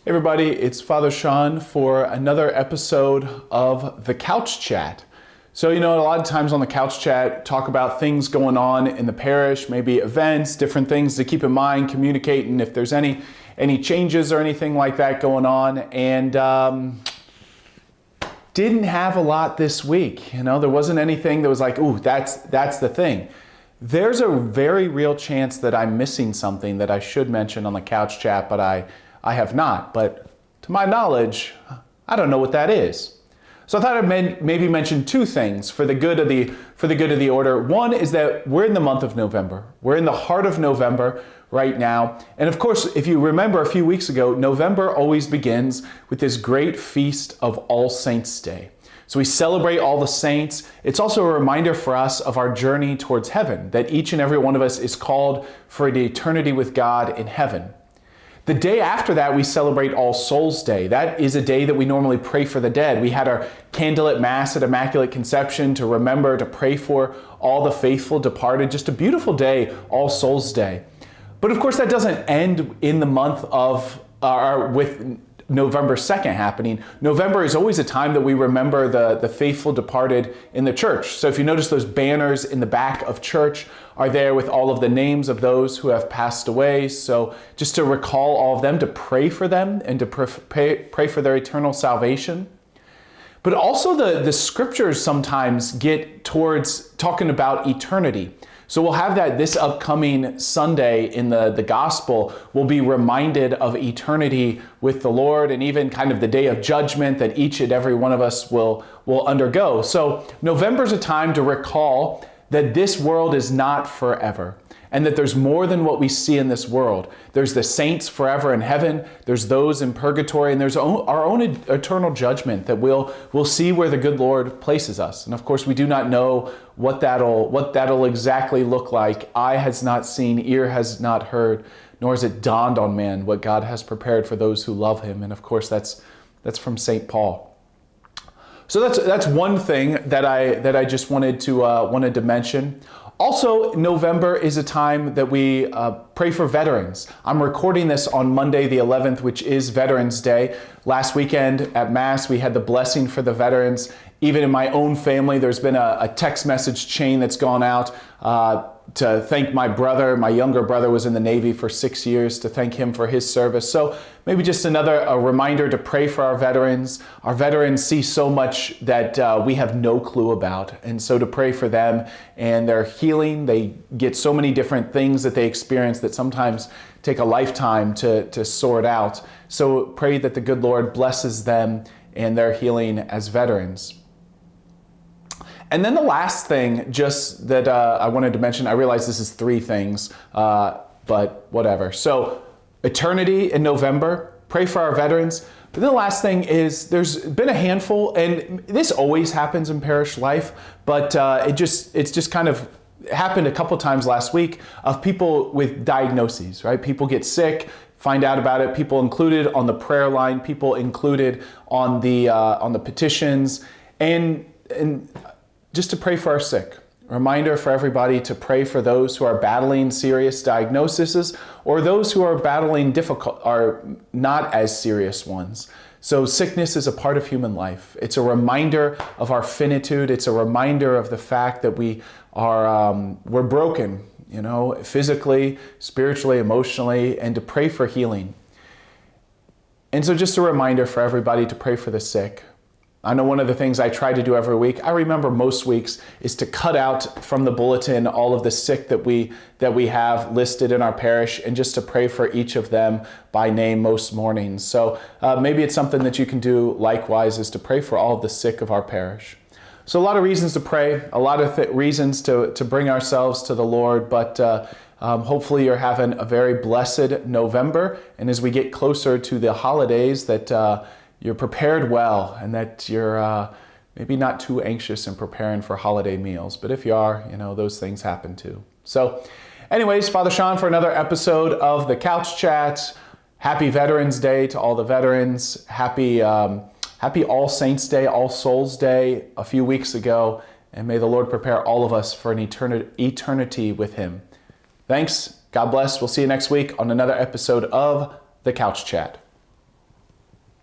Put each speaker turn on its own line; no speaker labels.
Hey everybody, it's Father Sean for another episode of The Couch Chat. So, a lot of times on The Couch Chat, talk about things going on in the parish, maybe events, different things to keep in mind, communicating if there's any changes or anything like that going on. And didn't have a lot this week. There wasn't anything that was like, ooh, that's the thing. There's a very real chance that I'm missing something that I should mention on The Couch Chat, but I have not, but to my knowledge, I don't know what that is. So I thought I'd maybe mention two things for the good of the order. One is that we're in the month of November. We're in the heart of November right now. And of course, if you remember a few weeks ago, November always begins with this great feast of All Saints' Day. So we celebrate all the saints. It's also a reminder for us of our journey towards heaven, that each and every one of us is called for an eternity with God in heaven. The day after that, we celebrate All Souls' Day. That is a day that we normally pray for the dead. We had our candlelit Mass at Immaculate Conception to remember to pray for all the faithful departed. Just a beautiful day, All Souls' Day. But of course, that doesn't end in the month of, with November 2nd happening. November is always a time that we remember the faithful departed in the church. So if you notice, those banners in the back of church are there with all of the names of those who have passed away. So just to recall all of them, to pray for them and to pray for their eternal salvation. But also the scriptures sometimes get towards talking about eternity. So we'll have that this upcoming Sunday in the gospel. We'll be reminded of eternity with the Lord and even kind of the day of judgment that each and every one of us will undergo. So November's a time to recall that this world is not forever and that there's more than what we see in this world. There's the saints forever in heaven, there's those in purgatory, and there's our own eternal judgment that we'll see where the good Lord places us. And of course, we do not know what that'll exactly look like. Eye has not seen, ear has not heard, nor has it dawned on man what God has prepared for those who love him. And of course, that's from St. Paul. So that's one thing that I just wanted to mention. Also, November is a time that we pray for veterans. I'm recording this on Monday the 11th, which is Veterans Day. Last weekend at Mass, we had the blessing for the veterans. Even in my own family, there's been a text message chain that's gone out to thank my brother. My younger brother was in the Navy for 6 years, to thank him for his service. So maybe just a reminder to pray for our veterans. Our veterans see so much that we have no clue about. And so to pray for them and their healing. They get so many different things that they experience that sometimes take a lifetime to sort out. So pray that the good Lord blesses them and their healing as veterans. And then the last thing just that I wanted to mention, I realize this is three things, but whatever. So eternity in November, pray for our veterans. But then the last thing is there's been a handful, and this always happens in parish life, but it's just kind of happened a couple times last week of people with diagnoses, right? People get sick, find out about it, people included on the prayer line, people included on the petitions, and just to pray for our sick. Reminder for everybody to pray for those who are battling serious diagnoses or those who are battling not as serious ones. So sickness is a part of human life. It's a reminder of our finitude. It's a reminder of the fact that we're broken, physically, spiritually, emotionally, and to pray for healing. And so just a reminder for everybody to pray for the sick. I know one of the things I try to do every week, I remember most weeks, is to cut out from the bulletin all of the sick that we have listed in our parish and just to pray for each of them by name most mornings. So maybe it's something that you can do likewise, is to pray for all of the sick of our parish. So a lot of reasons to pray, a lot of reasons to bring ourselves to the Lord, but hopefully you're having a very blessed November, and as we get closer to the holidays that you're prepared well, and that you're maybe not too anxious in preparing for holiday meals. But if you are, those things happen too. So anyways, Father Sean for another episode of The Couch Chat. Happy Veterans Day to all the veterans. Happy All Saints Day, All Souls Day a few weeks ago. And may the Lord prepare all of us for an eternity with him. Thanks. God bless. We'll see you next week on another episode of The Couch Chat.